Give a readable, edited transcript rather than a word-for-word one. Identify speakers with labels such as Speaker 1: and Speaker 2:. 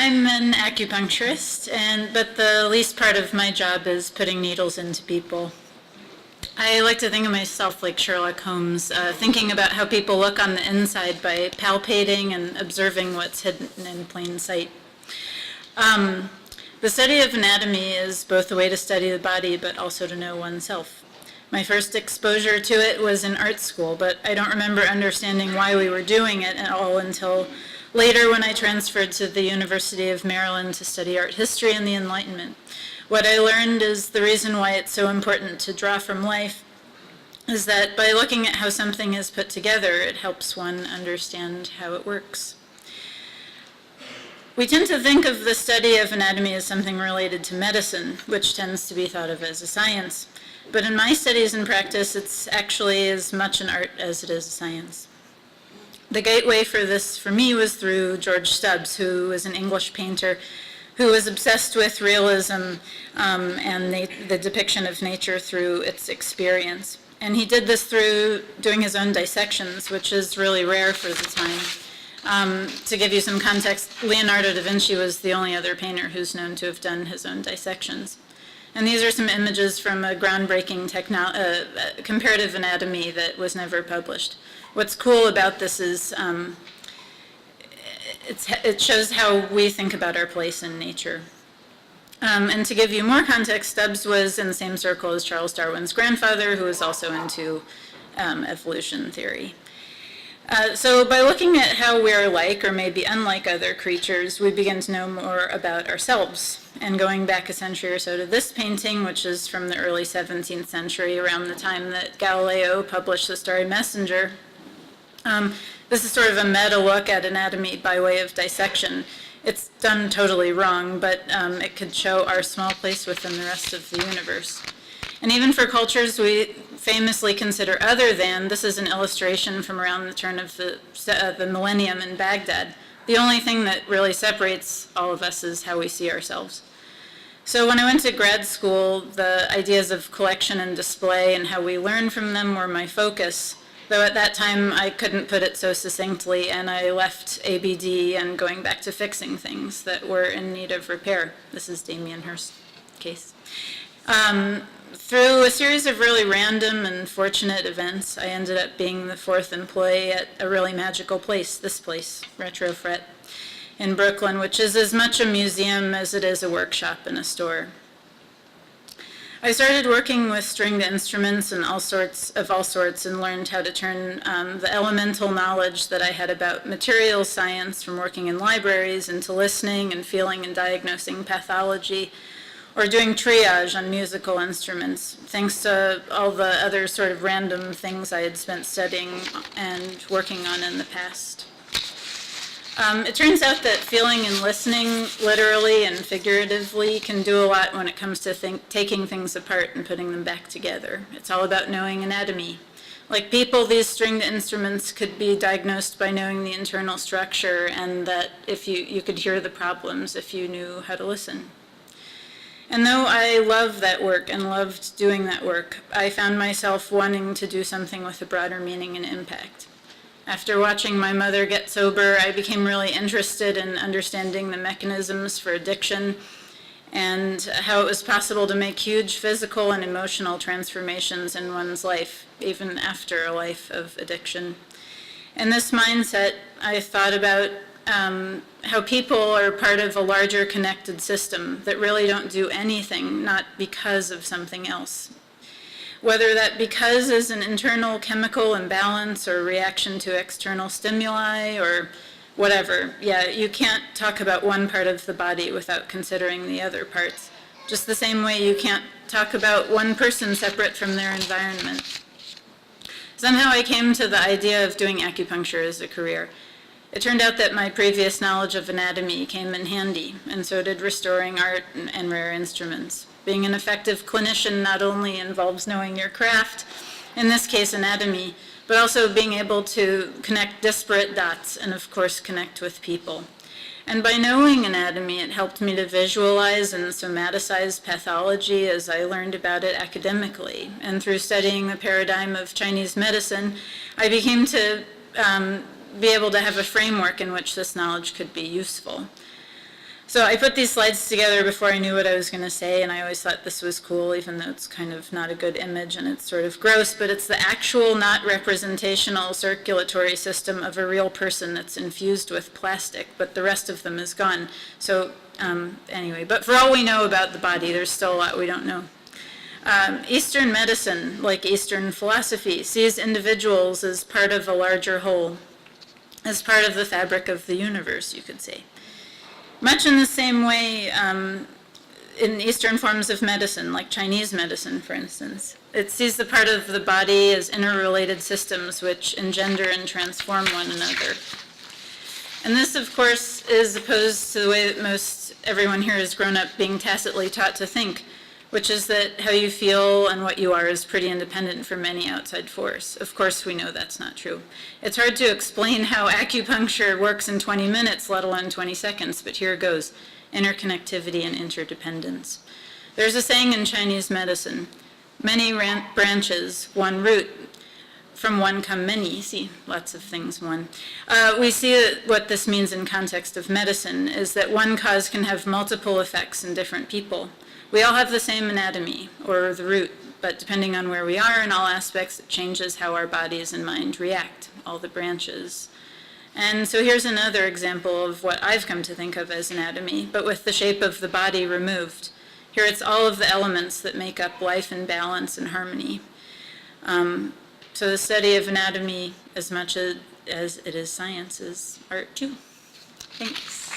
Speaker 1: I'm an acupuncturist, but the least part of my job is putting needles into people. I like to think of myself like Sherlock Holmes, thinking about how people look on the inside by palpating and observing what's hidden in plain sight. The study of anatomy is both a way to study the body, but also to know oneself. My first exposure to it was in art school, but I don't remember understanding why we were doing it at all until later when I transferred to the University of Maryland to study art history and the Enlightenment. What I learned is the reason why it's so important to draw from life is that by looking at how something is put together, it helps one understand how it works. We tend to think of the study of anatomy as something related to medicine, which tends to be thought of as a science. But in my studies and practice, it's actually as much an art as it is a science. The gateway for this, for me, was through George Stubbs, who was an English painter who was obsessed with realism and the depiction of nature through its experience. And he did this through doing his own dissections, which is really rare for the time. To give you some context, Leonardo da Vinci was the only other painter who's known to have done his own dissections. And these are some images from a groundbreaking comparative anatomy that was never published. What's cool about this is it shows how we think about our place in nature. And to give you more context, Stubbs was in the same circle as Charles Darwin's grandfather, who was also into evolution theory. So by looking at how we're like, or maybe unlike other creatures, we begin to know more about ourselves. And going back a century or so to this painting, which is from the early 17th century, around the time that Galileo published The Starry Messenger, this is sort of a meta look at anatomy by way of dissection. It's done totally wrong, but it could show our small place within the rest of the universe. And even for cultures we famously consider other than, this is an illustration from around the turn of the millennium in Baghdad. The only thing that really separates all of us is how we see ourselves. So when I went to grad school, the ideas of collection and display and how we learn from them were my focus, though at that time I couldn't put it so succinctly, and I left ABD and going back to fixing things that were in need of repair. This is Damien Hirst's case. Through a series of really random and fortunate events, I ended up being the fourth employee at a really magical place, this place, Retro Fret, in Brooklyn, which is as much a museum as it is a workshop and a store. I started working with stringed instruments and all sorts and learned how to turn the elemental knowledge that I had about materials science from working in libraries into listening and feeling and diagnosing pathology, or doing triage on musical instruments, thanks to all the other sort of random things I had spent studying and working on in the past. It turns out that feeling and listening, literally and figuratively, can do a lot when it comes to taking things apart and putting them back together. It's all about knowing anatomy. Like people, these stringed instruments could be diagnosed by knowing the internal structure, and that if you could hear the problems if you knew how to listen. And though I love that work and loved doing that work, I found myself wanting to do something with a broader meaning and impact. After watching my mother get sober, I became really interested in understanding the mechanisms for addiction and how it was possible to make huge physical and emotional transformations in one's life, even after a life of addiction. In this mindset, I thought about how people are part of a larger connected system that really don't do anything, not because of something else. Whether that because is an internal chemical imbalance or reaction to external stimuli or whatever. Yeah, you can't talk about one part of the body without considering the other parts. Just the same way you can't talk about one person separate from their environment. Somehow I came to the idea of doing acupuncture as a career. It turned out that my previous knowledge of anatomy came in handy, and so did restoring art and rare instruments. Being an effective clinician not only involves knowing your craft, in this case anatomy, but also being able to connect disparate dots and of course connect with people. And by knowing anatomy, it helped me to visualize and somaticize pathology as I learned about it academically. And through studying the paradigm of Chinese medicine, I became to be able to have a framework in which this knowledge could be useful. So I put these slides together before I knew what I was going to say, and I always thought this was cool, even though it's kind of not a good image and it's sort of gross, but it's the actual, not representational circulatory system of a real person that's infused with plastic, but the rest of them is gone. So anyway, but for all we know about the body, there's still a lot we don't know. Eastern medicine, like Eastern philosophy, sees individuals as part of a larger whole, as part of the fabric of the universe, you could say. Much in the same way in Eastern forms of medicine, like Chinese medicine, for instance. It sees the part of the body as interrelated systems which engender and transform one another. And this, of course, is opposed to the way that most everyone here has grown up being tacitly taught to think, which is that how you feel and what you are is pretty independent from any outside force. Of course, we know that's not true. It's hard to explain how acupuncture works in 20 minutes, let alone 20 seconds, but here it goes: interconnectivity and interdependence. There's a saying in Chinese medicine, many branches, one root. From one come many. See, lots of things, one. We see that what this means in context of medicine is that one cause can have multiple effects in different people. We all have the same anatomy, or the root, but depending on where we are in all aspects, it changes how our bodies and mind react, all the branches. And so here's another example of what I've come to think of as anatomy, but with the shape of the body removed. Here it's all of the elements that make up life and balance and harmony. So the study of anatomy, as much as it is science, is art too. Thanks.